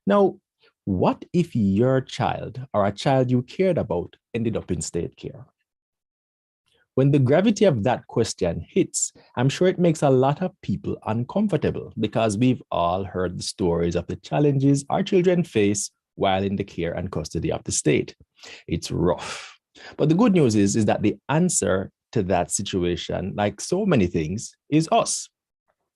Now, what if your child or a child you cared about ended up in state care? When the gravity of that question hits, I'm sure it makes a lot of people uncomfortable because we've all heard the stories of the challenges our children face while in the care and custody of the state. It's rough. But the good news is that the answer to that situation, like so many things, is us.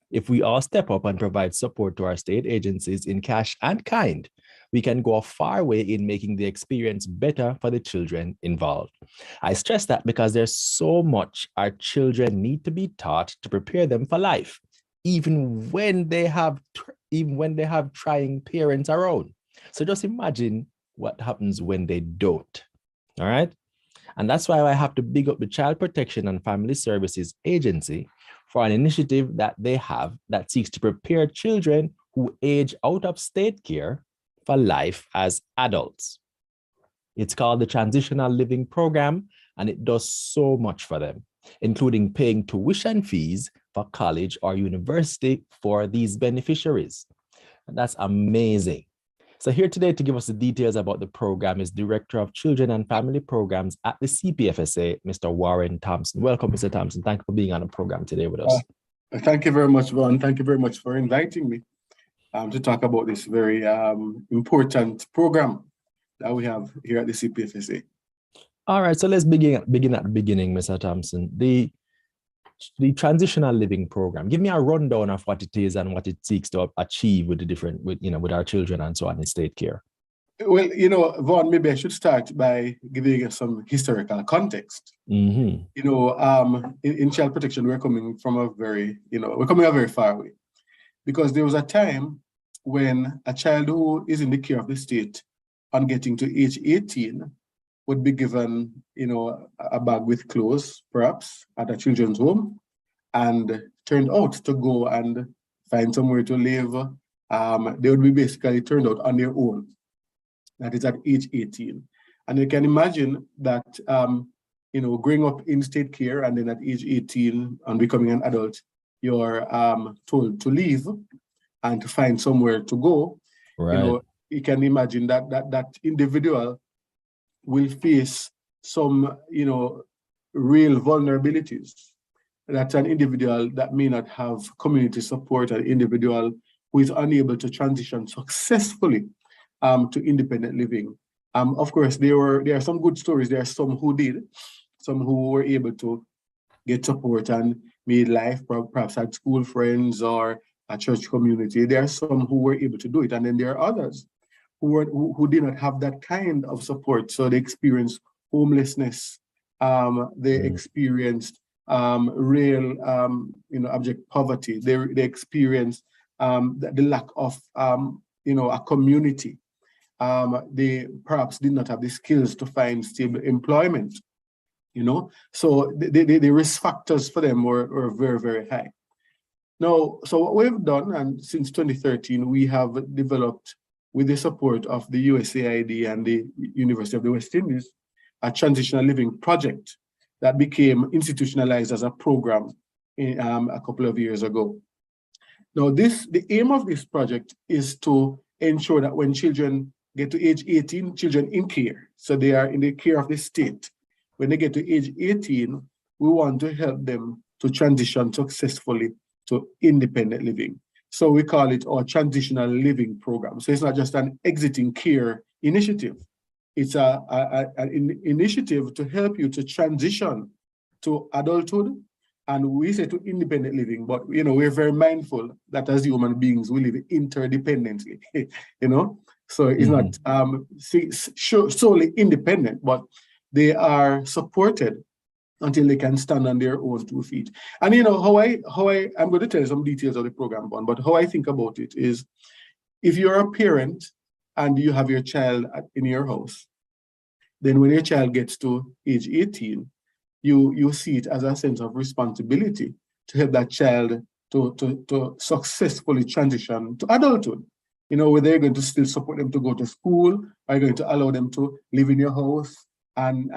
If we all step up and provide support to our state agencies in cash and kind, we can go a far way in making the experience better for the children involved. I stress that because there's so much our children need to be taught to prepare them for life, even when they have trying parents around. So just imagine what happens when they don't. All right. And that's why I have to big up the Child Protection and Family Services Agency for an initiative that they have that seeks to prepare children who age out of state care for life as adults. It's called the Transitional Living Program, and it does so much for them, including paying tuition fees for college or university for these beneficiaries. And that's amazing. So here today to give us the details about the program is Director of Children and Family Programs at the CPFSA, Mr. Warren Thomson. Welcome, Mr. Thomson. Thank you for being on the program today with us. Thank you very much, Vaughn. Thank you very much for inviting me to talk about this very important program that we have here at the CPFSA. All right, so let's begin at the beginning, Mr. Thomson. The Transitional Living Program. Give me a rundown of what it is and what it seeks to achieve with with our children and so on in state care. Well, Vaughn, maybe I should start by giving you some historical context. Mm-hmm. In child protection, we're coming a very far way, because there was a time when a child who is in the care of the state on getting to age 18 would be given, a bag with clothes, perhaps, at a children's home, and turned out to go and find somewhere to live. They would be basically turned out on their own. That is at age 18. And you can imagine that, growing up in state care and then at age 18 and becoming an adult, you're told to leave and to find somewhere to go. Right. You can imagine that individual will face some, real vulnerabilities. That's an individual that may not have community support, an individual who is unable to transition successfully to independent living. Of course, there are some good stories. There are some who did, some who were able to get support and made life, perhaps had school friends or a church community. There are some who were able to do it. And then there are others who did not have that kind of support. So they experienced homelessness. They experienced real, abject poverty. They experienced the lack of, a community. They perhaps did not have the skills to find stable employment. So the risk factors for them were very, very high. Now, so what we've done, and since 2013, we have developed, with the support of the USAID and the University of the West Indies, a transitional living project that became institutionalized as a program a couple of years ago. Now, the aim of this project is to ensure that when children get to age 18, children in care, so they are in the care of the state, when they get to age 18, we want to help them to transition successfully to independent living. So we call it our transitional living program. So it's not just an exiting care initiative. It's an initiative to help you to transition to adulthood, and we say to independent living, but we're very mindful that as human beings we live interdependently. So it's not solely independent, but they are supported until they can stand on their own 2 feet. And I'm going to tell you some details of the program, but how I think about it is, if you're a parent and you have your child in your house, then when your child gets to age 18, you see it as a sense of responsibility to help that child to successfully transition to adulthood. Whether you're going to still support them to go to school, are you going to allow them to live in your house and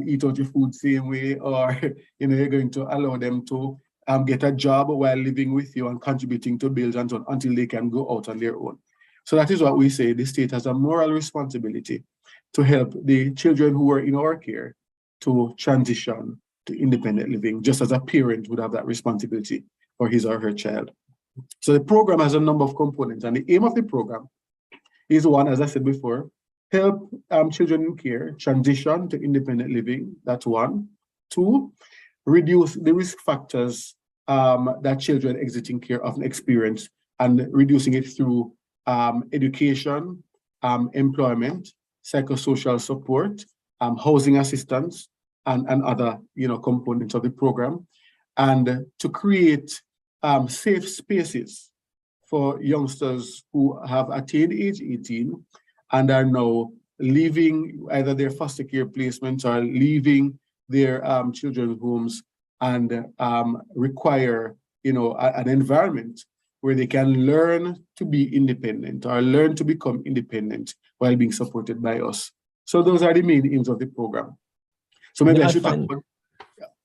eat out your food same way, or you're going to allow them to get a job while living with you and contributing to bills and so on until they can go out on their own. So that is what we say. The state has a moral responsibility to help the children who are in our care to transition to independent living, just as a parent would have that responsibility for his or her child. So the program has a number of components, and the aim of the program is one, as I said before, help children in care transition to independent living. That's one. Two, reduce the risk factors that children exiting care often experience, and reducing it through education, employment, psychosocial support, housing assistance, and other components of the program, and to create safe spaces for youngsters who have attained age 18 and are now leaving either their foster care placements or leaving their children's homes, and require an environment where they can learn to be independent or learn to become independent while being supported by us. So those are the main aims of the program. So maybe I should talk about.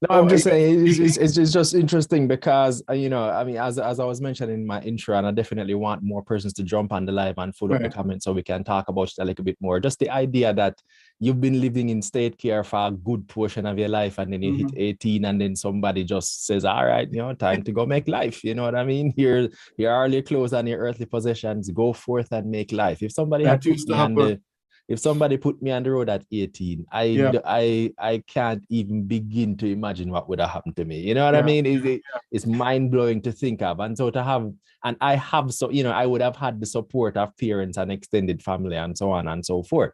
No, I'm just saying it's just interesting because I mean, as I was mentioning in my intro, and I definitely want more persons to jump on the live and follow up the comments so we can talk about it a little bit more. Just the idea that you've been living in state care for a good portion of your life, and then you hit 18, and then somebody just says, "All right, time to go make life." You know what I mean? Here are your clothes and your earthly possessions. Go forth and make life. If somebody had put me on the If somebody put me on the road at 18, I can't even begin to imagine what would have happened to me. You know what I mean? It's mind-blowing to think of. And so to have, and I have, so, I would have had the support of parents and extended family and so on and so forth.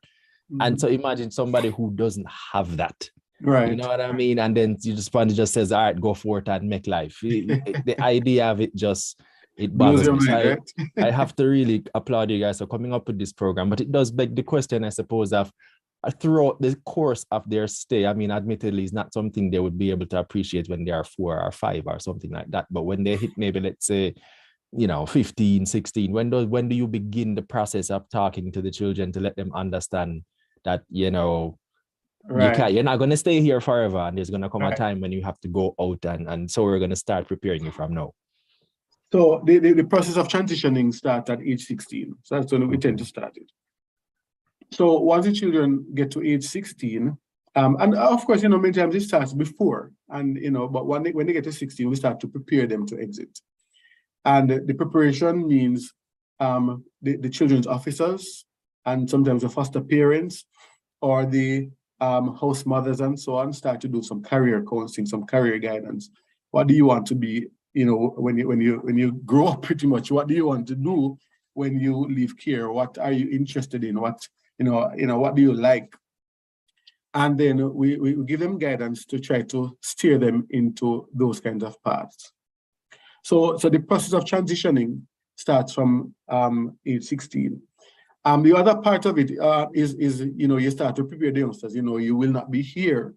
And so imagine somebody who doesn't have that. Right. You know what I mean? And then you just says, all right, go for it and make life. The idea of it just, it bothers me. So I have to really applaud you guys for coming up with this program. But it does beg the question, I suppose, of throughout the course of their stay. I mean, admittedly, it's not something they would be able to appreciate when they are 4 or 5 or something like that. But when they hit maybe, let's say, 15, 16, when do you begin the process of talking to the children to let them understand that, you're not going to stay here forever, and there's going to come a time when you have to go out, and so we're going to start preparing you from now. So the process of transitioning starts at age 16. So that's when we tend to start it. So once the children get to age 16, and of course, many times it starts before, and but when they get to 16, we start to prepare them to exit. And the preparation means the children's officers, and sometimes the foster parents or the house mothers and so on start to do some career counseling, some career guidance. What do you want to be? When you grow up, pretty much, what do you want to do when you leave care? What are you interested in? What what do you like? And then we give them guidance to try to steer them into those kinds of paths. So the process of transitioning starts from age 16. The other part of it is you start to prepare the youngsters. You will not be here.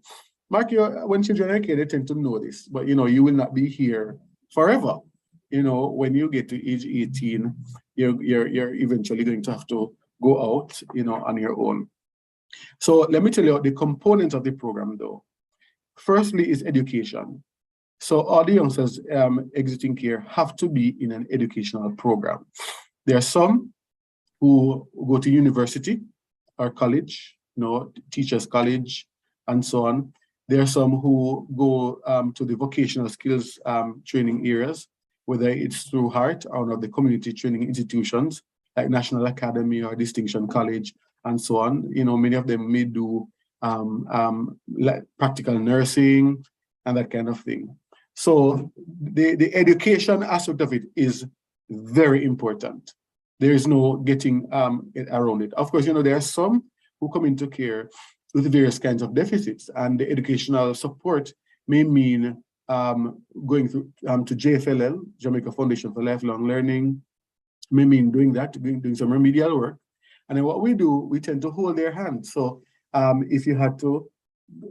Mark, when children are kids, they tend to know this, but you will not be here forever. When you get to age 18, you're eventually going to have to go out, on your own. So let me tell you the components of the program, though. Firstly is education. So all the youngsters exiting care have to be in an educational program. There are some who go to university or college, teachers' college, and so on. There are some who go to the vocational skills training areas, whether it's through HEART or one of the community training institutions like National Academy or Distinction College, and so on. Many of them may do like practical nursing and that kind of thing. So the education aspect of it is very important. There is no getting around it. Of course, there are some who come into care with various kinds of deficits, and the educational support may mean going through to JFLL, Jamaica Foundation for Lifelong Learning, may mean doing that, doing some remedial work. And then what we do, we tend to hold their hand. So if you had to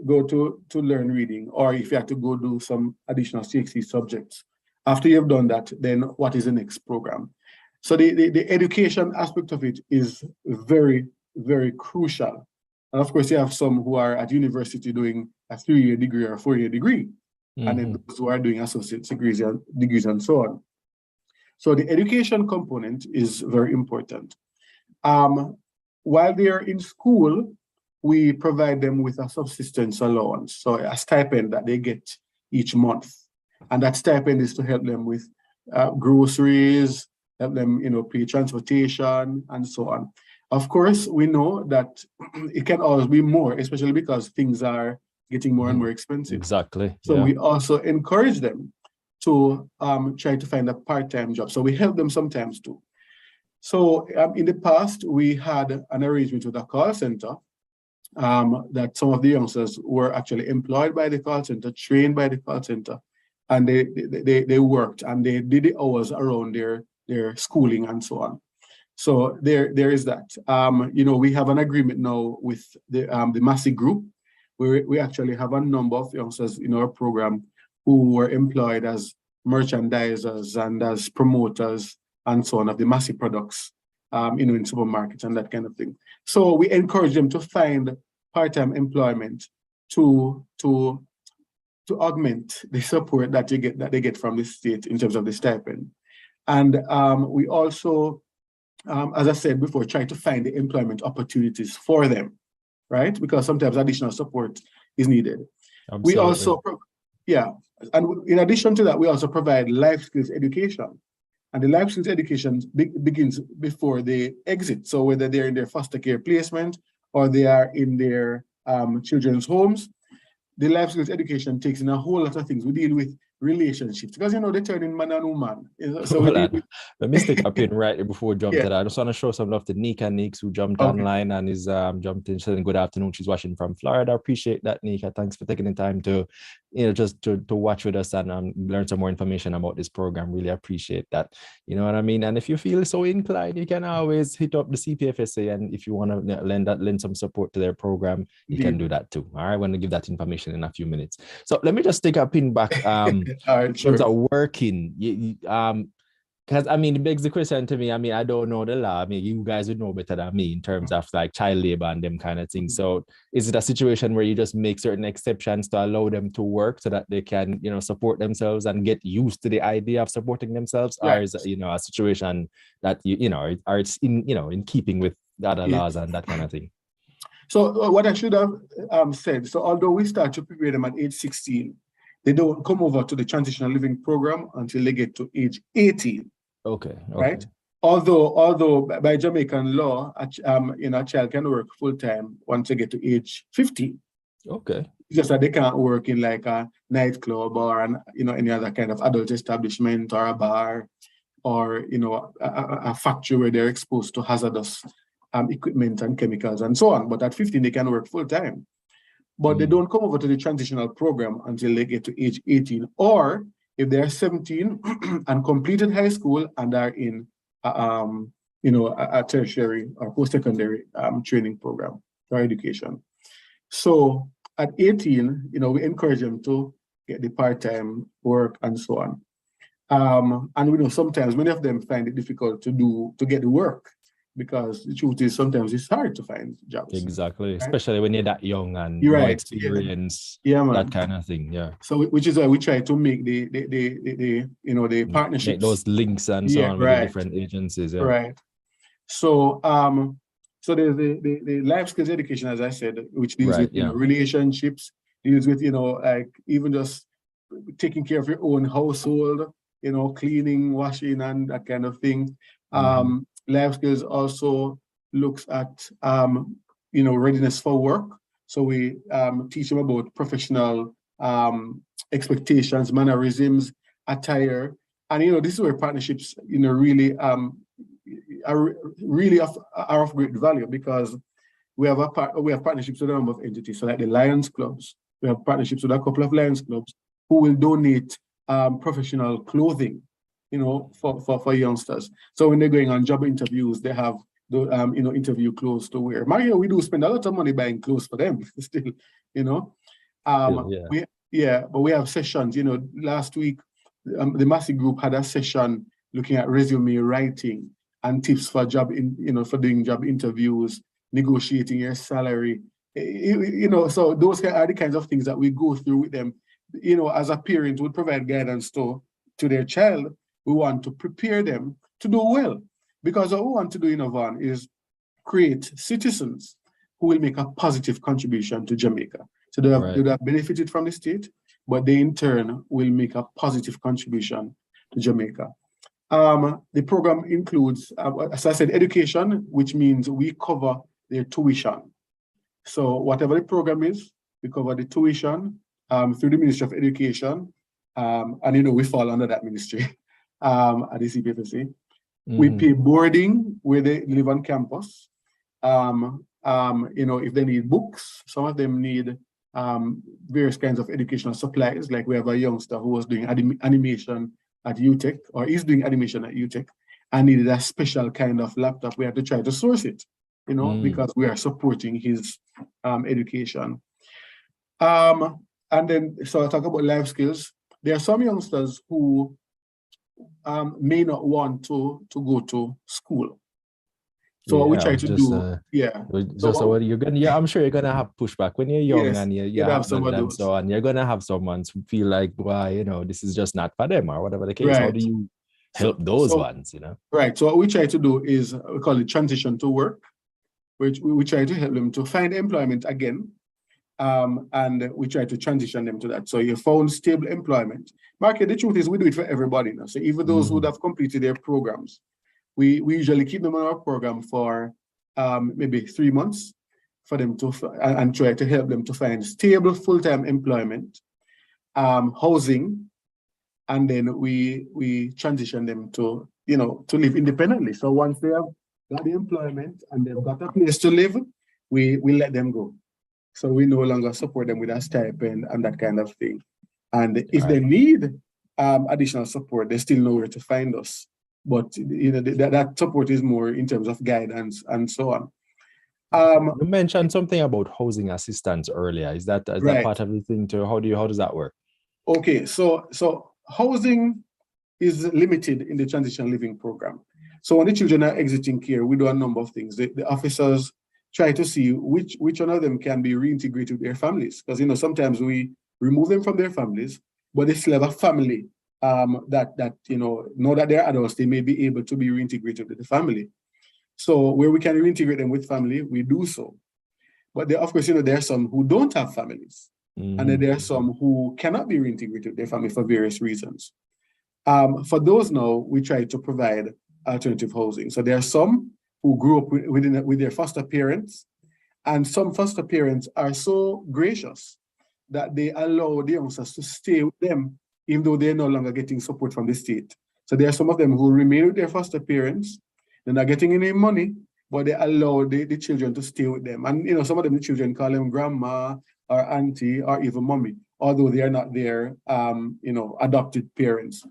go to learn reading, or if you had to go do some additional CXC subjects, after you've done that, then what is the next program? So the education aspect of it is very, very crucial. And of course, you have some who are at university doing a 3-year degree or a 4-year degree, and then those who are doing associate degrees and so on. So the education component is very important. While they are in school, we provide them with a subsistence allowance, so a stipend that they get each month. And that stipend is to help them with groceries, help them, pay transportation and so on. Of course, we know that it can always be more, especially because things are getting more and more expensive. Exactly. So yeah. we also encourage them to try to find a part-time job. So we help them sometimes too. So in the past, we had an arrangement with a call center that some of the youngsters were actually employed by the call center, trained by the call center, and they worked and they did the hours around their schooling and so on. So there is that. We have an agreement now with the Massey Group, where we actually have a number of youngsters in our program who were employed as merchandisers and as promoters and so on of the Massey products, in supermarkets and that kind of thing. So we encourage them to find part-time employment to augment the support that they get from the state in terms of the stipend. And we also, as I said before, try to find the employment opportunities for them, right? Because sometimes additional support is needed. Absolutely. We also, and in addition to that, we also provide life skills education. And the life skills education begins before they exit. So whether they're in their foster care placement or they are in their children's homes, the life skills education takes in a whole lot of things. We deal with relationships because they turn in man and woman. So the mistake happened right before we jumped to that. I just want to show some love to Nika Nix, who jumped online and is jumped in saying good afternoon. She's watching from Florida. I appreciate that, Nika. Thanks for taking the time to just to watch with us and learn some more information about this program. Really appreciate that. You know what I mean? And if you feel so inclined, you can always hit up the CPFSA, and if you want to lend some support to their program, you can do that too. All right, I want to give that information in a few minutes. So let me just take a pin back. In terms of working, because it begs the question to me. I don't know the law. You guys would know better than me in terms of like child labor and them kind of things. So is it a situation where you just make certain exceptions to allow them to work so that they can, support themselves and get used to the idea of supporting themselves? Right. Or is it, a situation that or it's in keeping with the other laws and that kind of thing? So what I should have said, so although we start to prepare them at age 16, they don't come over to the transitional living program until they get to age 18. Okay. Right? Although by Jamaican law, a child can work full-time once they get to age 15. Okay. It's just that they can't work in like a nightclub or any other kind of adult establishment or a bar or a factory where they're exposed to hazardous equipment and chemicals and so on. But at 15, they can work full-time. But they don't come over to the transitional program until they get to age 18, or if they're 17 and completed high school and are in, a tertiary or post-secondary training program or education. So at 18, we encourage them to get the part-time work and so on. And we know sometimes many of them find it difficult to get the work, because the truth is sometimes it's hard to find jobs. Exactly, right? Especially when you're that young and no experience, that kind of thing. Yeah. So which is why we try to make the partnerships, make those links and so on with the different agencies. Yeah. Right. So so there's the life skills education, as I said, which deals with relationships, deals with like even just taking care of your own household, cleaning, washing, and that kind of thing. Life skills also looks at readiness for work. So we teach them about professional expectations, mannerisms, attire, and this is where partnerships really are of great value, because we have partnerships with a number of entities. So like the Lions clubs, we have partnerships with a couple of Lions clubs who will donate professional clothing, for youngsters. So when they're going on job interviews, they have the interview clothes to wear. Mario, we do spend a lot of money buying clothes for them still, but we have sessions. Last week the Massey Group had a session looking at resume writing and tips for for doing job interviews, negotiating your salary. So those are the kinds of things that we go through with them. As a parent, would provide guidance to their child. We want to prepare them to do well, because what we want to do in Vaughan is create citizens who will make a positive contribution to Jamaica. So they Right. have benefited from the state, but they in turn will make a positive contribution to Jamaica. The program includes, as I said, education, which means we cover their tuition. So whatever the program is, we cover the tuition through the Ministry of Education, and we fall under that ministry at the CPFSA. We pay boarding where they live on campus. If they need books, some of them need various kinds of educational supplies. Like we have a youngster who was doing animation at UTech, or is doing animation at UTech, and needed a special kind of laptop. We have to try to source it, because we are supporting his education. And then, so I talk about life skills. There are some youngsters who may not want to go to school. So what we try to do, you're gonna, I'm sure you're gonna have pushback when you're young, and you have some and so on. You're gonna have someone who feel like, why, this is just not for them, or whatever the case. Right. How do you help those ones? Right. So what we try to do is we call it transition to work, which we try to help them to find employment again. And we try to transition them to that. So you found stable employment. Market, the truth is we do it for everybody now. So even those who have completed their programs, we usually keep them on our program for maybe 3 months for them to, and try to help them to find stable full-time employment, housing, and then we transition them to, to live independently. So once they have got the employment and they've got a place to live, we let them go. So we no longer support them with a stipend and that kind of thing. And if they need additional support, they still know where to find us. But that support is more in terms of guidance and so on. You mentioned something about housing assistance earlier. Is that part of the thing too? How does that work? Okay, so housing is limited in the transitional living program. So when the children are exiting care, we do a number of things. The officers try to see which one of them can be reintegrated with their families. Because sometimes we remove them from their families, but they still have a family that know that they're adults, they may be able to be reintegrated with the family. So where we can reintegrate them with family, we do so. But of course, there are some who don't have families. And then there are some who cannot be reintegrated with their family for various reasons. For those now, we try to provide alternative housing. So there are some who grew up with their foster parents, and some foster parents are so gracious that they allow the youngsters to stay with them, even though they're no longer getting support from the state. So there are some of them who remain with their foster parents, they're not getting any money, but they allow the children to stay with them. And some of them, the children call them grandma or auntie or even mommy, although they are not their adopted parents.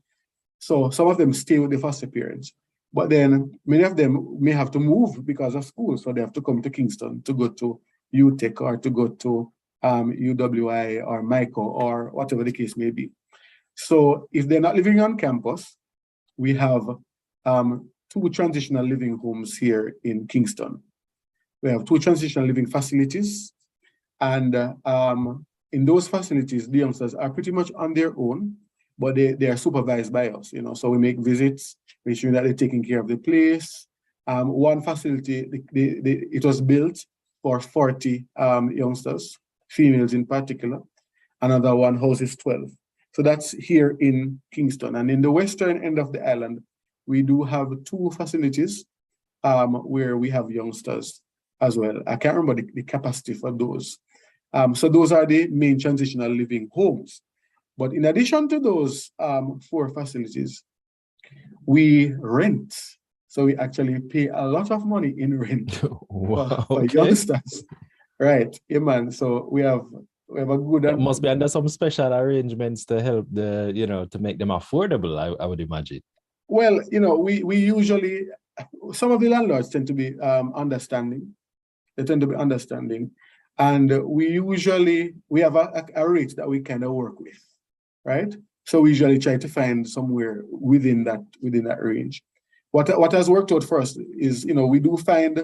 So some of them stay with the foster parents. But then many of them may have to move because of school. So they have to come to Kingston to go to UTech or to go to UWI or MICO or whatever the case may be. So if they're not living on campus, we have 2 transitional living homes here in Kingston. We have 2 transitional living facilities. And in those facilities, the youngsters are pretty much on their own, but they are supervised by us, So we make visits, make sure that they're taking care of the place. One facility, it was built for 40 youngsters, females in particular. Another one houses 12. So that's here in Kingston. And in the western end of the island, we do have 2 facilities where we have youngsters as well. I can't remember the capacity for those. So those are the main transitional living homes. But in addition to those 4 facilities, we rent. So we actually pay a lot of money in rent for youngsters. Right. Yeah, man. So we have a good... It must be under some special arrangements to help to make them affordable, I would imagine. Well, we usually, some of the landlords tend to be understanding. They tend to be understanding. And we have a rate that we kind of work with. Right? So we usually try to find somewhere within that range. What has worked out for us is, we do find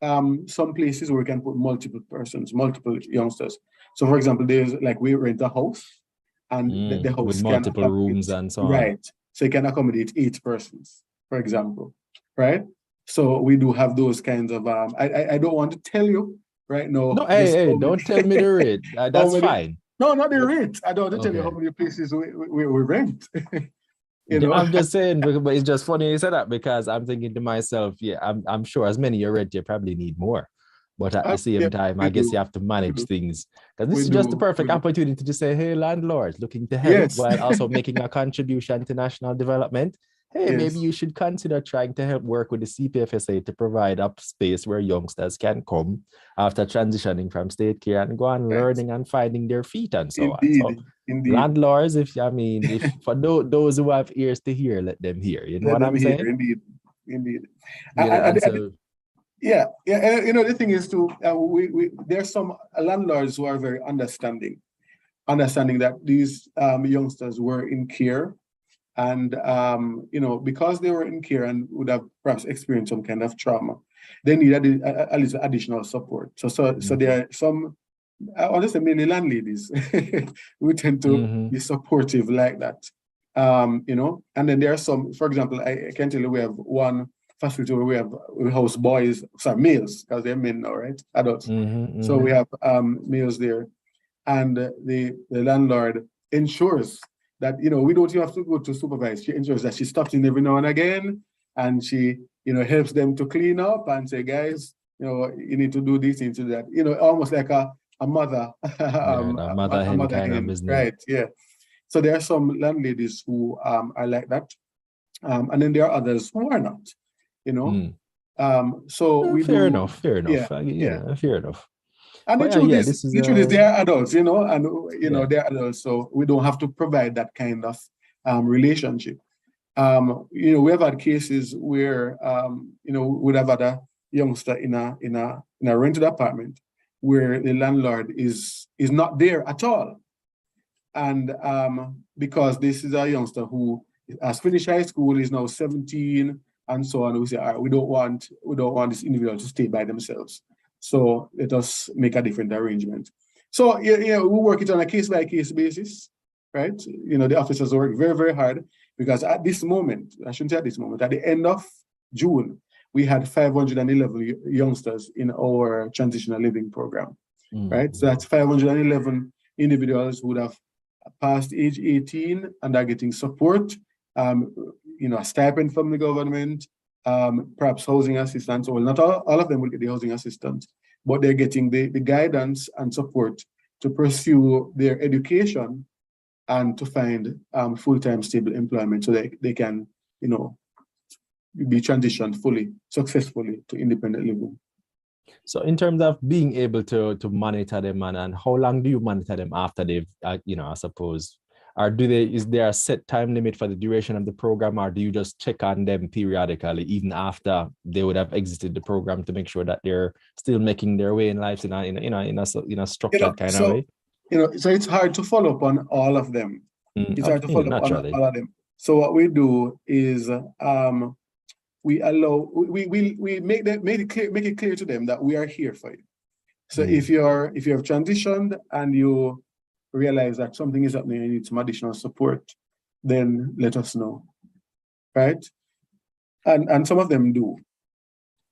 some places where we can put multiple persons, multiple youngsters. So for example, there's we rent a house and the house with multiple rooms and so on. Right. So it can accommodate 8 persons, for example. Right? So we do have those kinds of, I don't want to tell you right No, now, just hey, how many, don't tell me the rate. how That's many, fine. no, not the rate. I don't want to tell you how Okay. many places we rent, you Yeah, know. I'm just saying, but it's just funny you said that because I'm thinking to myself, yeah, I'm sure as many you read, you probably need more. But at the Yeah, same time, we I guess do, you have to we manage do, things. Because this we is just the do, perfect we do. opportunity to say, hey, landlords looking to help Yes, while also making a contribution to national development. Hey, maybe yes, you should consider trying to help work with the CPFSA to provide a space where youngsters can come after transitioning from state care and go on right. learning and finding their feet and so on. So Indeed, indeed. landlords, if I mean, if for those who have ears to hear, let them hear. You know Let what them I'm hear, saying? indeed, indeed. You know, and And so yeah, yeah. And, you know, the thing is too, we there's some landlords who are very understanding that these youngsters were in care, and you know, because they were in care and would have perhaps experienced some kind of trauma, they needed at least additional support. So there are some, I want to say mainly landladies who tend to mhm. be supportive like that. You know, and then there are some, for example, I can tell you we have one facility where we house boys, sorry, males, because they're men now, right? Adults. So we have males there, and the landlord ensures that, you know, we don't even have to go to supervise. She ensures that she stops in every now and again, and she, you know, helps them to clean up and say, guys, you know, you need to do this, you need to do that. You know, almost like a mother, Yeah, the mother a hen mother kind of hen, business. right? Yeah. So there are some landladies who are like that, and then there are others who are not. You know, Mm. so we Fair do, enough, fair yeah, enough. You yeah. know, fair enough. And But yeah, this is the truth is, they are adults, you know, and you know yeah. they're adults, so we don't have to provide that kind of relationship. You know, we have had cases where you know, we'd have had a youngster in a rented apartment where the landlord is not there at all, and because this is a youngster who has finished high school, is now 17, and so on. We say, all right, we don't want this individual to stay by themselves. So let us make a different arrangement. So yeah, we work it on a case by case basis, right? You know, the officers work very, very hard, because at this moment, I shouldn't say at this moment, at the end of June, we had 511 youngsters in our transitional living program, right? So Mhm. that's 511 individuals who would have past age 18 and are getting support, um, you know, a stipend from the government, perhaps housing assistance. Well, not all of them will get the housing assistance, but they're getting the guidance and support to pursue their education and to find full-time stable employment, so they can, you know, be transitioned fully, successfully to independent living. So in terms of being able to monitor them, and how long do you monitor them after they've you know, I suppose, or is there a set time limit for the duration of the program, or do you just check on them periodically even after they would have exited the program to make sure that they're still making their way in life in a You know, structured kind of so way? so it's hard to follow up on all of them. It's hard Okay, to yeah, follow up on naturally. all of them. So what we do is we allow we make it clear to them that we are here for you. So Mm. if you have transitioned and you realize that something is happening and you need some additional support, then let us know, right? And some of them do.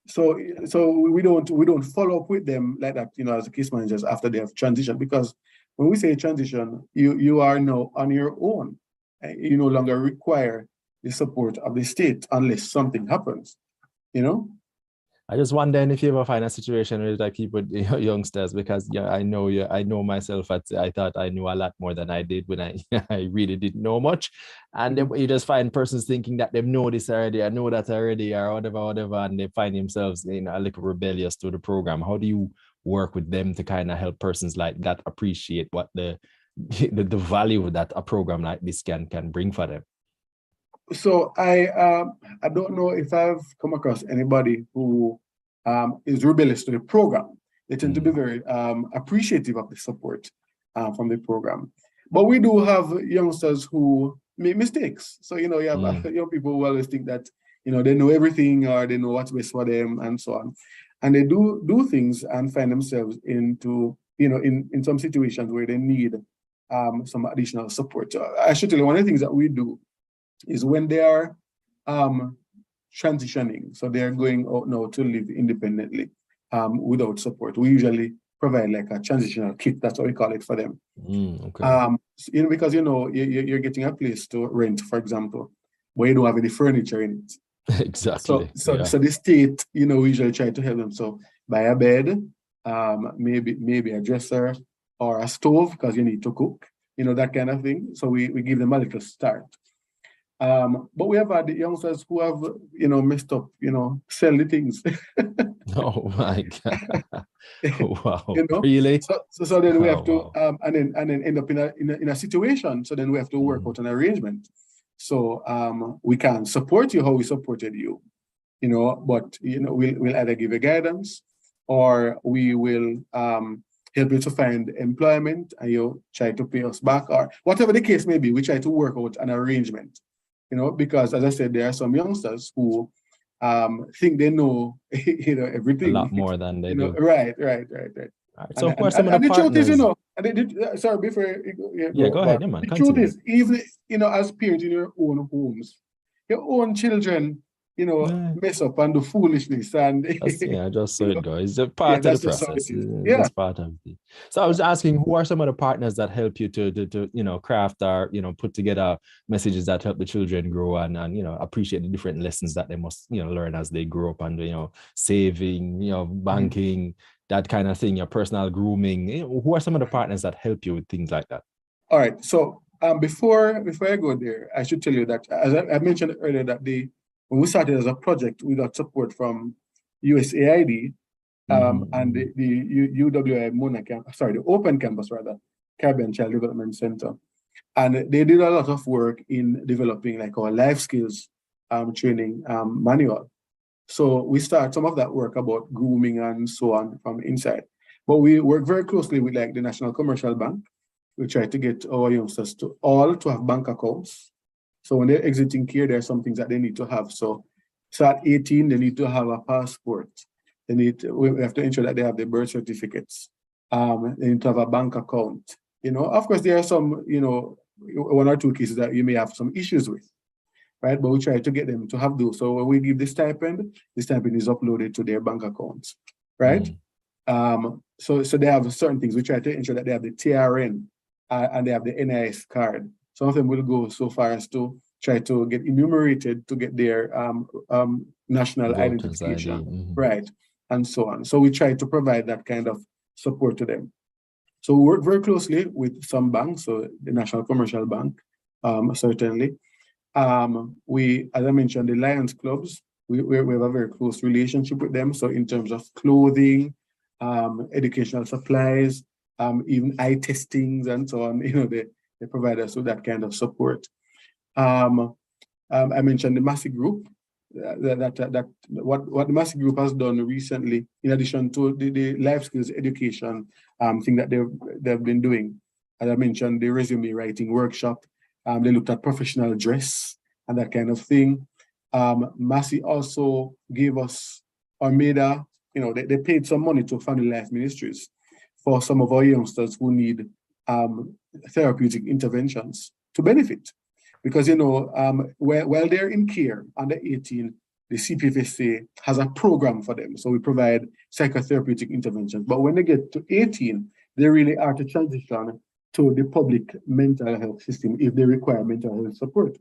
So we don't follow up with them like that, you know, as case managers after they have transitioned, because when we say transition, you are now on your own. You no longer require the support of the state unless something happens, you know. I just wonder if you ever find a situation where I keep with youngsters, because yeah, I know myself. I thought I knew a lot more than I did when I I really didn't know much, and then Mhm. you just find persons thinking that they know this already, I know that already, or whatever, and they find themselves, you know, a little rebellious to the program. How do you work with them to kind of help persons like that appreciate what the value that a program like this can bring for them? So I don't know if I've come across anybody who is rebellious to the program. They tend to be Mm, very appreciative of the support from the program. But we do have youngsters who make mistakes. So, you know, you have mm. young people who always think that, you know, they know everything or they know what's best for them and so on. And they do things and find themselves into, you know, in some situations where they need some additional support. So I should tell you, one of the things that we do is when they are transitioning. So they're going out now to live independently without support. We usually provide like a transitional kit. That's what we call it for them. Okay. Because you're getting a place to rent, for example, where you don't have any furniture in it. Exactly. So the state, we usually try to help them. So buy a bed, maybe a dresser or a stove because you need to cook, that kind of thing. So we give them a little start. But we have had the youngsters who have, messed up, sell the things. Oh my God. Wow. Really? So then we have to, wow. and then end up in a situation. So then we have to work out an arrangement. So we can support you how we supported you, but we'll either give you guidance or we will help you to find employment and you try to pay us back or whatever the case may be. We try to work out an arrangement, because as I said, there are some youngsters who think they know, everything. A lot more than they do. Right. All right. So who are some of the the partners? truth is, sorry, before you go ahead, man. The Continue. truth is, even, as parents in your own homes, your own children, mess up and do foolishness. And I just saw it go. It's a part of the process. Yeah. That's part of it. So I was asking, who are some of the partners that help you to craft or, put together messages that help the children grow and appreciate the different lessons that they must, learn as they grow up and, saving, banking, that kind of thing, your personal grooming. Who are some of the partners that help you with things like that? All right. So before I go there, I should tell you that, as I mentioned earlier, that when we started as a project, we got support from USAID and the UWI Mona campus, the Open Campus rather, Caribbean Child Development Center. And they did a lot of work in developing like our life skills training manual. So we start some of that work about grooming and so on from inside. But we work very closely with like the National Commercial Bank. We try to get our youngsters to have bank accounts. So when they're exiting care, there are some things that they need to have. So at 18, they need to have a passport. We have to ensure that they have the birth certificates. They need to have a bank account. Of course, there are some, one or two cases that you may have some issues with, right? But we try to get them to have those. So when we give the stipend is uploaded to their bank accounts, right? So they have certain things. We try to ensure that they have the TRN and they have the NIS card. Some of them will go so far as to try to get enumerated to get their national identification, right, and so on. So we try to provide that kind of support to them. So we work very closely with some banks, so the National Commercial Bank, certainly. We, as I mentioned, the Lions Clubs, we have a very close relationship with them. So in terms of clothing, educational supplies, even eye testings and so on, they provide us with that kind of support. I mentioned the Massey Group. What the Massey Group has done recently, in addition to the life skills education thing that they've been doing, as I mentioned, the resume writing workshop. They looked at professional dress and that kind of thing. Massey also gave us, or made they paid some money to Family Life Ministries for some of our youngsters who need therapeutic interventions to benefit. Because, while they're in care under 18, the CPFSA has a program for them. So we provide psychotherapeutic interventions. But when they get to 18, they really are to transition to the public mental health system if they require mental health support.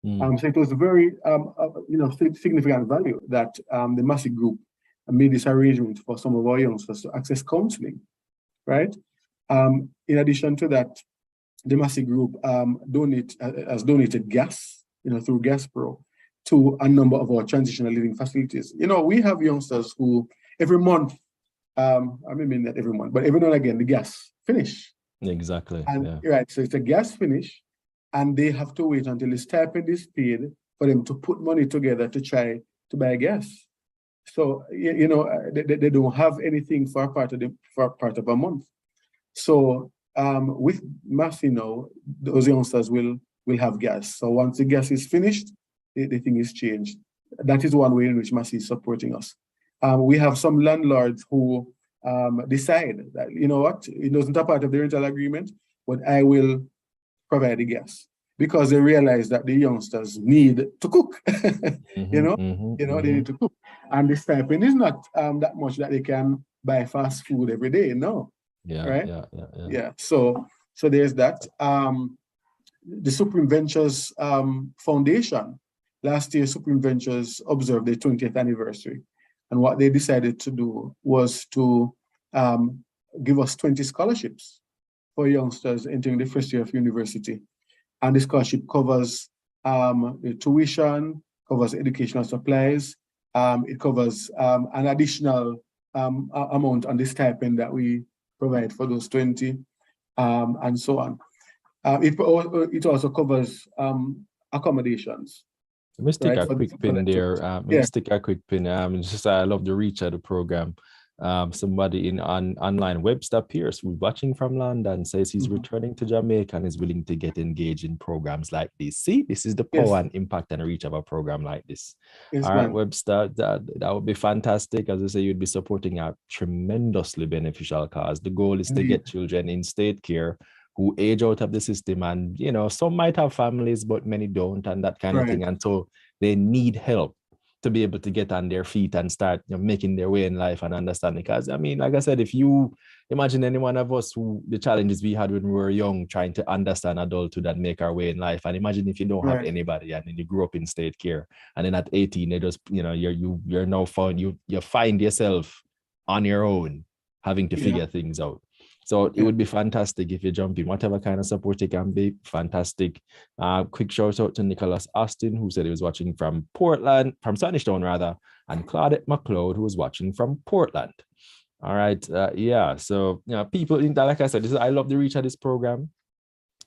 So it was very, significant value that the Massey Group made this arrangement for some of our youngsters to access counseling, right? In addition to that, the Massey Group has donated gas, through Gas Pro, to a number of our transitional living facilities. We have youngsters who every month, I mean not every month, but every now and again, the gas finish. Exactly. And right, so it's a gas finish, and they have to wait until the stipend is paid for them to put money together to try to buy gas. So they don't have anything for part of a month. So with Massey now, those youngsters will have gas. So once the gas is finished, the thing is changed. That is one way in which Massey is supporting us. We have some landlords who decide that, it wasn't a part of the rental agreement, but I will provide the gas. because they realize that the youngsters need to cook. you know, they need to cook. And the stipend is not that much that they can buy fast food every day. No. Yeah, right? yeah. So there's that. The Supreme Ventures Foundation, last year Supreme Ventures observed their 20th anniversary. And what they decided to do was to give us 20 scholarships for youngsters entering the first year of university. And the scholarship covers the tuition, covers educational supplies, it covers an additional amount on the stipend that we provide for those 20, and so on. It also covers accommodations. Let me stick a quick pin there. Stick a quick pin. Just I love the reach of the program. Somebody in online, Webster Pierce, who's watching from London, says he's returning to Jamaica and is willing to get engaged in programs like this. See, this is the power and impact and reach of a program like this. All right, Webster, that would be fantastic. As I say, you'd be supporting a tremendously beneficial cause. The goal is to get children in state care who age out of the system, and some might have families, but many don't, and that kind of thing. And so they need help to be able to get on their feet and start making their way in life and understand. Because I mean, like I said, if you imagine any one of us who the challenges we had when we were young, trying to understand adulthood and make our way in life, and imagine if you don't have anybody and then you grew up in state care, and then at 18 they just you're now found you find yourself on your own having to figure things out. So it would be fantastic if you jump in, whatever kind of support it can be, fantastic. Quick shout out to Nicholas Austin, who said he was watching from Portland, from Transitional rather, and Claudette McLeod, who was watching from Portland. All right. So, people in that, like I said, I love the reach of this program.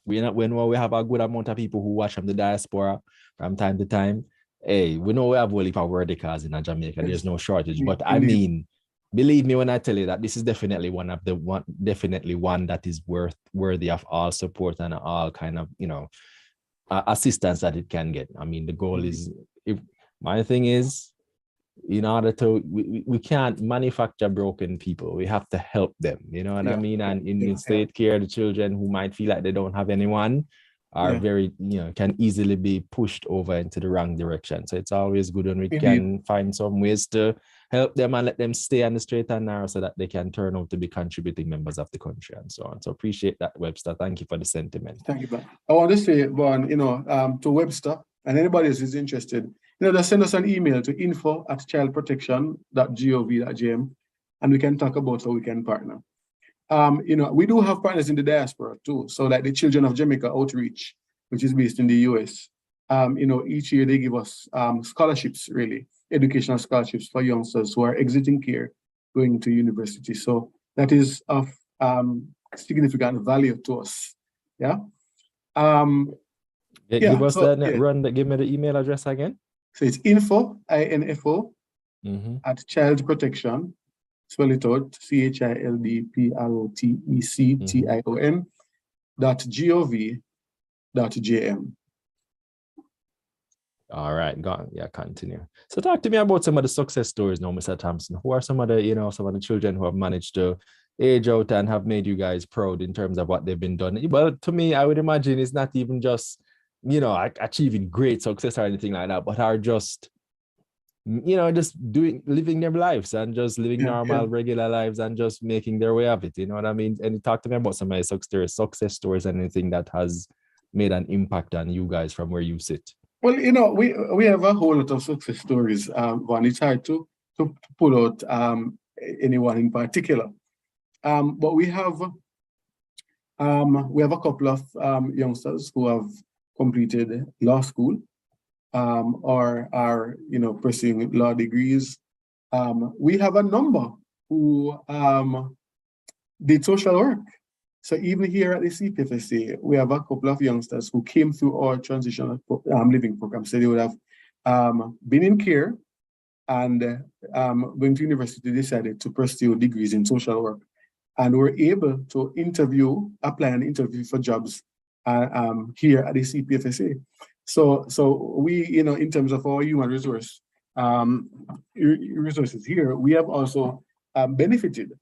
We have a good amount of people who watch from the diaspora from time to time. Hey, we know we have well if our word cars in Jamaica. There's no shortage. But I mean, believe me when I tell you that this is definitely one that is worthy of all support and all kind of assistance that it can get. I mean, the goal is, my thing is, in order to we can't manufacture broken people. We have to help them. You know what I mean? And in state care, the children who might feel like they don't have anyone are very can easily be pushed over into the wrong direction. So it's always good when we can find some ways to help them and let them stay on the straight and narrow so that they can turn out to be contributing members of the country and so on. So appreciate that, Webster. Thank you for the sentiment. Thank you, Ben. I want to say, Bon, to Webster and anybody else who's interested, just send us an email to info@childprotection.gov.gm and we can talk about how we can partner. We do have partners in the diaspora too. So like the Children of Jamaica Outreach, which is based in the US. Each year they give us scholarships, really, educational scholarships for youngsters who are exiting care, going to university. So that is of significant value to us. Yeah. Give us give me the email address again. So it's info, INFO, at Child Protection, spell it out, CHILDPROTECTION.gov.jm. All right, continue. So talk to me about some of the success stories now, Mr. Thomson. Who are some of the children who have managed to age out and have made you guys proud in terms of what they've been done? Well, to me, I would imagine it's not even just, achieving great success or anything like that, but are just, just living their lives and just living normal, regular lives and just making their way of it. You know what I mean? And talk to me about some of the success stories and anything that has made an impact on you guys from where you sit. Well, we have a whole lot of success stories. One, it's hard to pull out anyone in particular. But we have a couple of youngsters who have completed law school or are pursuing law degrees. We have a number who did social work. So even here at the CPFSA, we have a couple of youngsters who came through our transitional living program. So they would have been in care and going to university, decided to pursue degrees in social work, and were able to apply and interview for jobs here at the CPFSA. So we, in terms of our human resources here, we have also benefited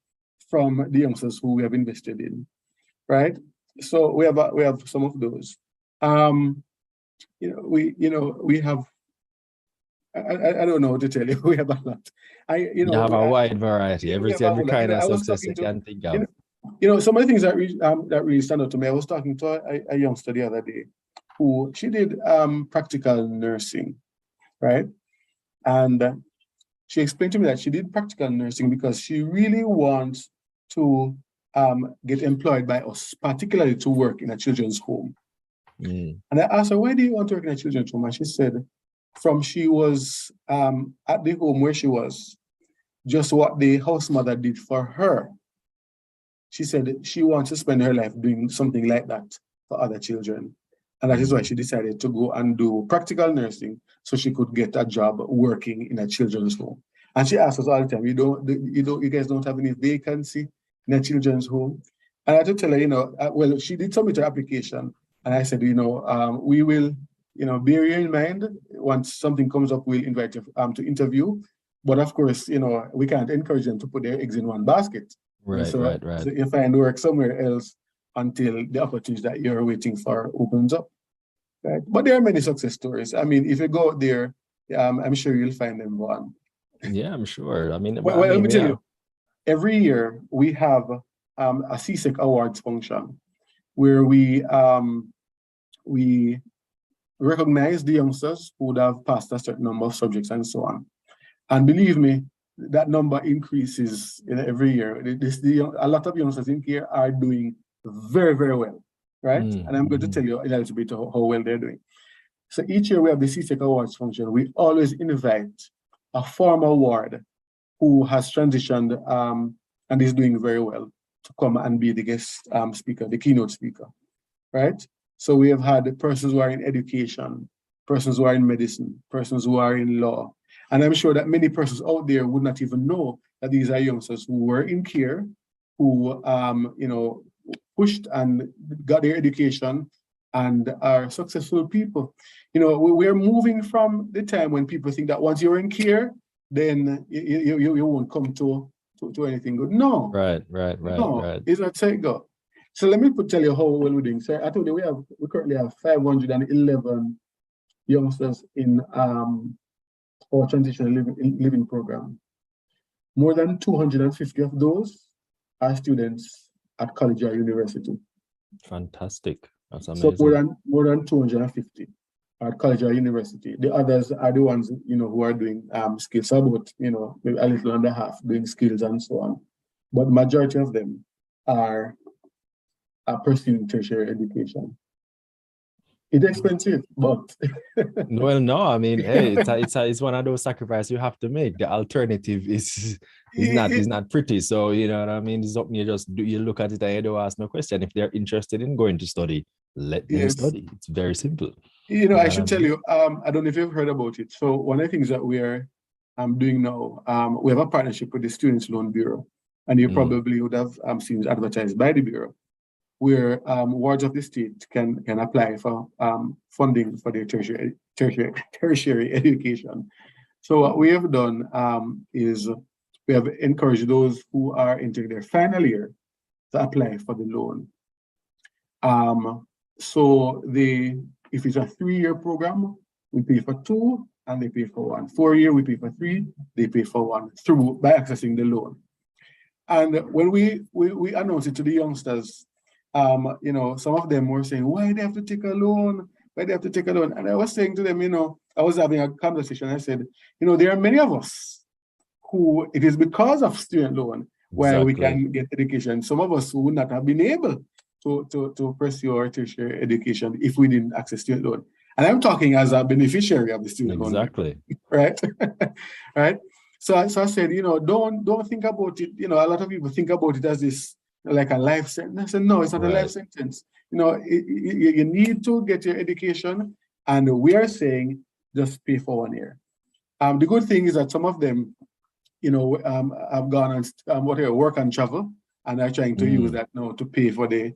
from the youngsters who we have invested in, right? So we have some of those. We have, I don't know what to tell you. We have a lot. You have a wide variety, We have a every whole lot. kind of I was success talking you to, can think you of. know, some of the things that really stand out to me. I was talking to a youngster the other day who she did practical nursing, right? And she explained to me that she did practical nursing because she really wants to get employed by us, particularly to work in a children's home. Mm. And I asked her, why do you want to work in a children's home? And she said, from she was at the home where she was, just what the house mother did for her. She said she wants to spend her life doing something like that for other children. And that is why she decided to go and do practical nursing so she could get a job working in a children's home. And she asks us all the time, you guys don't have any vacancy in a children's home? And I had to tell her, well, she did submit her application. And I said, we will, bear you in mind. Once something comes up, we'll invite you to interview. But of course, we can't encourage them to put their eggs in one basket. Right. So you find work somewhere else until the opportunity that you're waiting for opens up. Right? But there are many success stories. I mean, if you go out there, I'm sure you'll find them one. Yeah, I'm sure. I mean, Well, let me tell you, every year we have a CSEC Awards function where we recognize the youngsters who would have passed a certain number of subjects and so on. And believe me, that number increases every year. A lot of youngsters in here are doing very, very well, right? And I'm going to tell you a little bit how well they're doing. So each year we have the CSEC Awards function. We always invite a former ward who has transitioned and is doing very well to come and be the guest speaker, the keynote speaker, right? So we have had persons who are in education, persons who are in medicine, persons who are in law. And I'm sure that many persons out there would not even know that these are youngsters who were in care, who pushed and got their education and are successful people. We're moving from the time when people think that once you're in care, then you won't come to anything good. No. Right. It's not so good. So let me tell you how well we're doing. So I told you we currently have 511 youngsters in our transitional living program. More than 250 of those are students at college or university. Fantastic. That's amazing. So more than 250 at college or university. The others are the ones who are doing skills, about maybe a little under half doing skills and so on. But the majority of them are pursuing tertiary education. It's expensive, but well, no, I mean, hey, it's one of those sacrifices you have to make. The alternative is not pretty. So you know what I mean. It's something you look at it and you don't ask no question. If they're interested in going to study, let them study. It's very simple. I should tell you. I don't know if you've heard about it. So one of the things that we're doing now, we have a partnership with the Students' Loan Bureau, and you probably would have seen it advertised by the bureau, where wards of the state can apply for funding for their tertiary education. So what we have done is we have encouraged those who are entering their final year to apply for the loan. So if it's a 3-year program, we pay for 2 and they pay for 1. 4-year, we pay for 3, they pay for 1 by accessing the loan. And when we announce it to the youngsters, some of them were saying, why do they have to take a loan? Why do they have to take a loan? And I was saying to them, I was having a conversation. I said, there are many of us who it is because of student loan where we can get education. Some of us who would not have been able to pursue our tertiary education if we didn't access student loan. And I'm talking as a beneficiary of the student loan. Exactly. Right? Right? So I said, don't think about it. A lot of people think about it as this, like a life sentence. I said, no, it's not a life sentence. You need to get your education, and we are saying just pay for 1 year. The good thing is that some of them, have gone and work and travel, and are trying to use that now to pay for the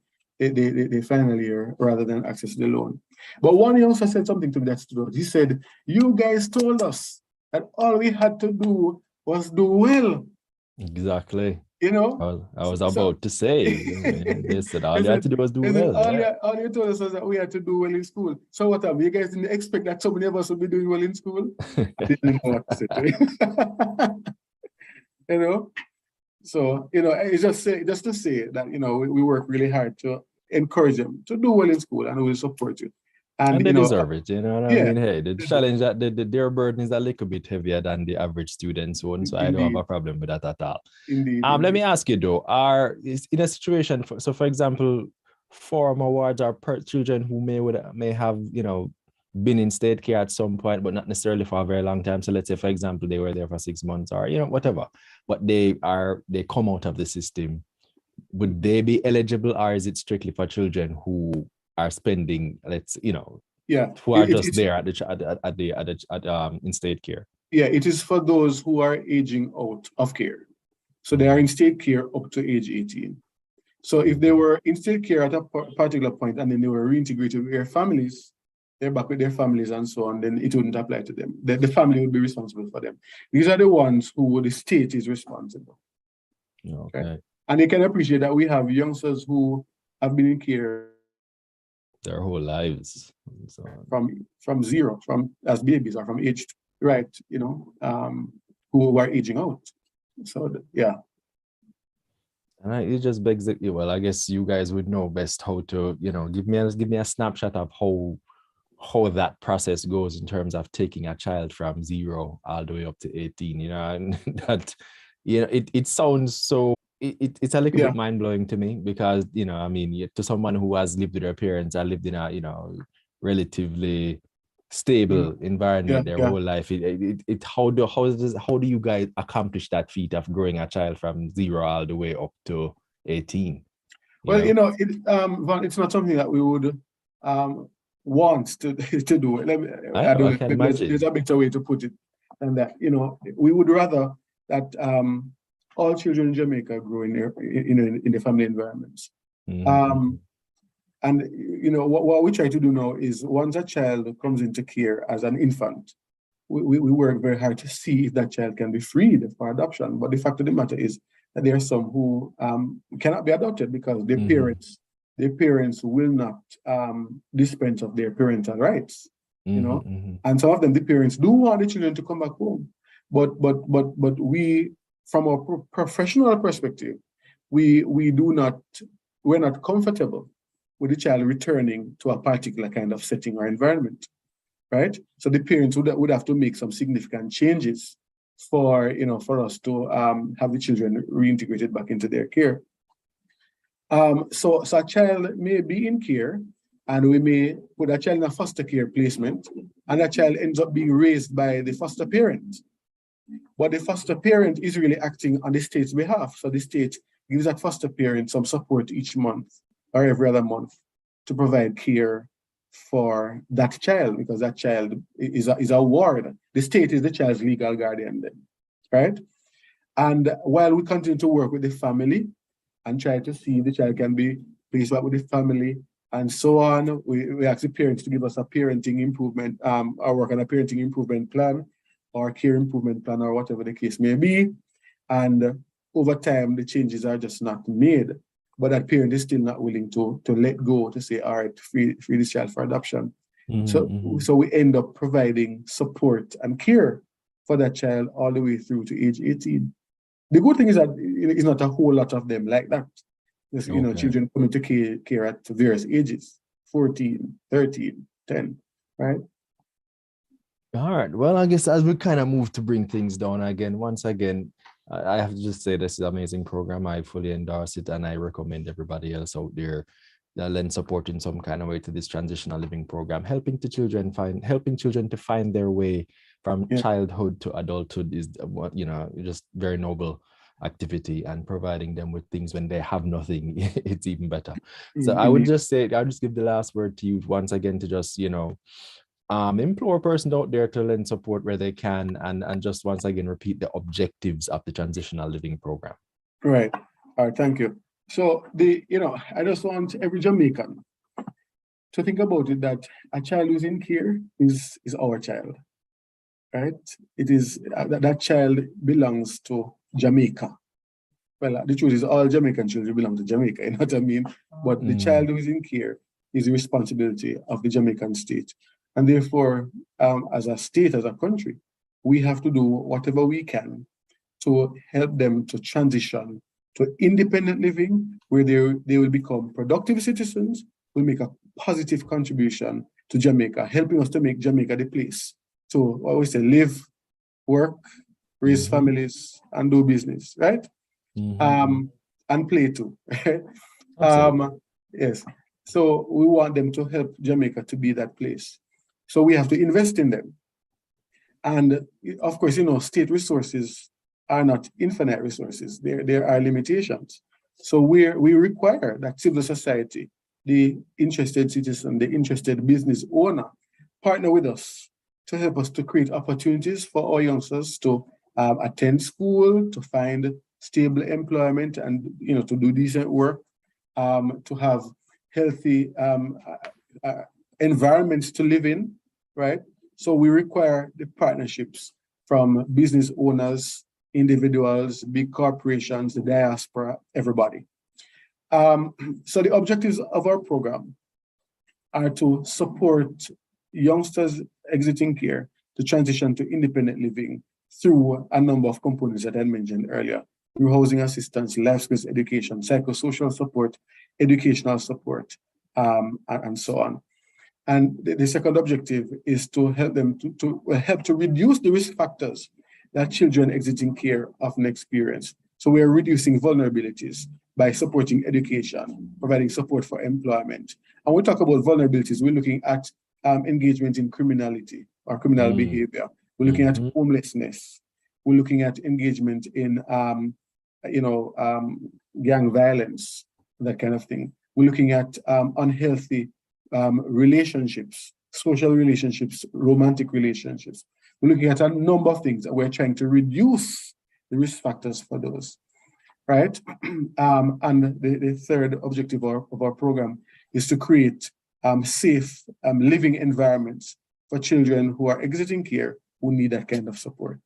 final year rather than access the loan. But one youngster said something to me that's true. He said, you guys told us that all we had to do was do well. Exactly. You know, I was so about to say, they said all they you had said, to do was do they said well. Yeah. all you told us was that we had to do well in school. So what happened? You guys didn't expect that so many of us would be doing well in school? I didn't know what to say to you. You know, so it's just to say that we work really hard to encourage them to do well in school, and we will support you. And And they deserve it, you know what I yeah, mean? Hey, the challenge that their burden is a little bit heavier than the average student's one, so I don't have indeed, a problem with that at all. indeed, Let me indeed. ask you though, is in a situation for example, forum awards are per children who may have, been in state care at some point, but not necessarily for a very long time. So let's say, for example, they were there for 6 months or whatever, but they come out of the system. Would they be eligible, or is it strictly for children who are spending, Yeah, who are just there in state care? yeah, it is for those who are aging out of care. So they are Mm-hmm. in state care up to age 18. So if they were in state care at a particular point and then they were reintegrated with their families, they're back with their families and so on, then it wouldn't apply to them. The family would be responsible for them. These are the ones who the state is responsible. Okay. And they can appreciate that we have youngsters who have been in care their whole lives. So, from zero, from as babies or from age, right, who are aging out. So yeah. and it just begs that, well, I guess you guys would know best how to, give me a snapshot of how that process goes in terms of taking a child from 0 all the way up to 18, and that, it sounds so, it's a little bit mind-blowing to me because, I mean, to someone who has lived with their parents and lived in a, relatively stable environment their whole life, how do you guys accomplish that feat of growing a child from 0 all the way up to 18? Well, Van, it's not something that we would want to do. I can imagine. There's a better way to put it than that. We would rather that all children in Jamaica grow in the family environments. Mm-hmm. And what we try to do now is once a child comes into care as an infant, we work very hard to see if that child can be freed for adoption. But the fact of the matter is that there are some who cannot be adopted because their parents will not dispense of their parental rights. And some of them, the parents do want the children to come back home, but we, from a professional perspective, we're not comfortable with the child returning to a particular kind of setting or environment, right? So the parents would have to make some significant changes for us to have the children reintegrated back into their care. So a child may be in care, and we may put a child in a foster care placement, and that child ends up being raised by the foster parent. But the foster parent is really acting on the state's behalf. So the state gives that foster parent some support each month or every other month to provide care for that child, because that child is a ward. The state is the child's legal guardian then, right? And while we continue to work with the family and try to see if the child can be placed back with the family and so on, we ask the parents to give us a parenting improvement, or work on a parenting improvement plan or care improvement plan or whatever the case may be. And over time, the changes are just not made. But that parent is still not willing to let go, to say, all right, free this child for adoption. So we end up providing support and care for that child all the way through to age 18. The good thing is that it's not a whole lot of them like that. Children come into care at various ages, 14, 13, 10, right? All right. Well, I guess as we kind of move to bring things down again, once again, I have to just say this is an amazing program. I fully endorse it, and I recommend everybody else out there that lend support in some kind of way to this transitional living program, helping children to find their way from childhood to adulthood is just very noble activity, and providing them with things when they have nothing, it's even better. So I would just say, I'll just give the last word to you once again to just, implore persons out there to lend support where they can, and just once again repeat the objectives of the transitional living program. Right. All right. Thank you. So I just want every Jamaican to think about it, that a child who's in care is our child, right? It is that child belongs to Jamaica. well, the truth is all Jamaican children belong to Jamaica, you know what I mean? But the child who is in care is the responsibility of the Jamaican state. And therefore, as a state, as a country, we have to do whatever we can to help them to transition to independent living, where they will become productive citizens, will make a positive contribution to Jamaica, helping us to make Jamaica the place to, what we say, live, work, raise families, and do business, right? And play too. Yes. So we want them to help Jamaica to be that place. So we have to invest in them. And of course, state resources are not infinite resources. There are limitations. So we require that civil society, the interested citizen, the interested business owner, partner with us to help us to create opportunities for our youngsters to attend school, to find stable employment, and to do decent work, to have healthy environments to live in, right? So we require the partnerships from business owners, individuals, big corporations, the diaspora, everybody. So the objectives of our program are to support youngsters exiting care to transition to independent living through a number of components that I mentioned earlier: through housing assistance, life skills education, psychosocial support, educational support, and so on. And the second objective is to help them to help to reduce the risk factors that children exiting care often experience. So we are reducing vulnerabilities by supporting education, providing support for employment. And when we talk about vulnerabilities, we're looking at engagement in criminality or criminal behavior. We're looking at homelessness. We're looking at engagement in, gang violence, that kind of thing. We're looking at unhealthy relationships, social relationships, romantic relationships. We're looking at a number of things that we're trying to reduce the risk factors for those, right? And the third objective of our program is to create safe living environments for children who are exiting care who need that kind of support.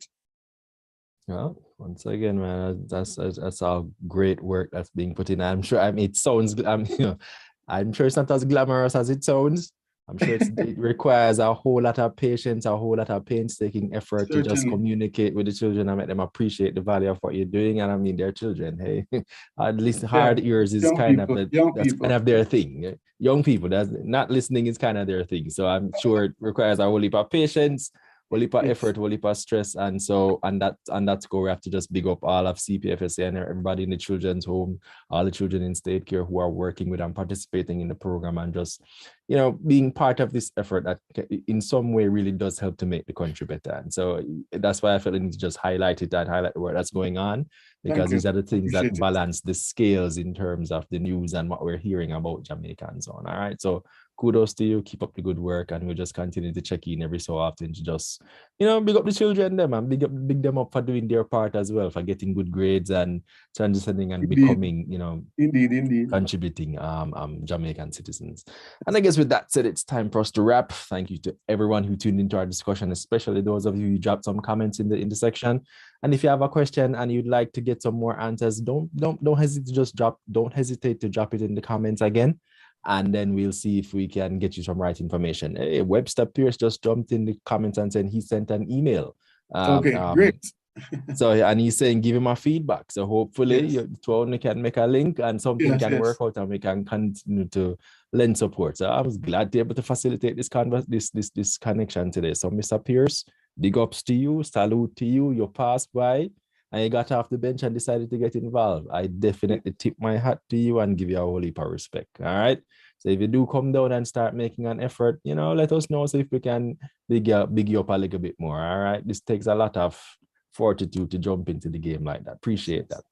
Well, once again, man, that's all great work that's being put in. I'm sure. It sounds. I'm sure it's not as glamorous as it sounds. I'm sure it requires a whole lot of patience, a whole lot of painstaking effort to just communicate with the children and make them appreciate the value of what you're doing. And I mean, they're children. Hey, at least hard ears is kind of their thing. Young people, that's not listening is kind of their thing. So I'm sure it requires a whole heap of patience, whole heap of effort, whole heap of stress. And that's go. We have to just big up all of CPFSA and everybody in the children's home, all the children in state care who are working with and participating in the program, and just, being part of this effort that in some way really does help to make the country better. And so that's why I felt I need to just highlight the work that's going on, because these are the things that balance the scales in terms of the news and what we're hearing about Jamaica and so on. All right. So kudos to you. Keep up the good work, and we'll just continue to check in every so often to just, big up the children them and big them up for doing their part as well, for getting good grades and transitioning and becoming, indeed contributing Jamaican citizens. And I guess with that said, it's time for us to wrap. Thank you to everyone who tuned into our discussion, especially those of you who dropped some comments in the section. And if you have a question and you'd like to get some more answers, don't hesitate to drop it in the comments again. And then we'll see if we can get you some right information. Hey, Webster Pierce just jumped in the comments and said he sent an email. Great. So, and he's saying, give him a feedback. So hopefully you only can make a link and something can work out and we can continue to lend support. So I was glad to be able to facilitate this connection today. So Mr. Pierce, big ups to you, salute to you. You passed by and you got off the bench and decided to get involved. I definitely tip my hat to you and give you a whole heap of respect. All right. So if you do come down and start making an effort, let us know so if we can big you up a little bit more. All right. This takes a lot of fortitude to jump into the game like that. Appreciate that.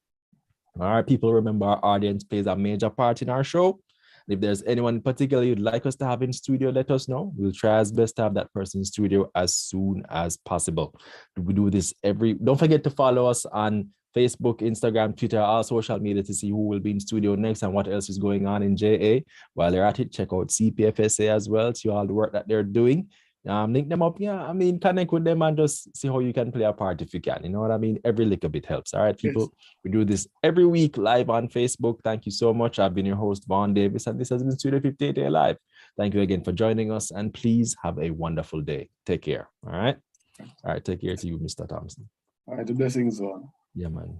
All right, people, remember our audience plays a major part in our show. If there's anyone in particular you'd like us to have in studio, let us know. We'll try as best to have that person in studio as soon as possible. We do this don't forget to follow us on Facebook, Instagram, Twitter, all social media to see who will be in studio next and what else is going on in JA. While you're at it, check out CPFSA as well, see all the work that they're doing. Link them up. Yeah, I mean, connect with them and just see how you can play a part if you can. You know what I mean? Every little bit helps. All right, people. Yes. We do this every week live on Facebook. Thank you so much. I've been your host, Vaughn Davis, and this has been Studio 58 Day Live. Thank you again for joining us, and please have a wonderful day. Take care. All right. All right. Take care to you, Mr. Thomson. All right, the blessings on. Yeah, man.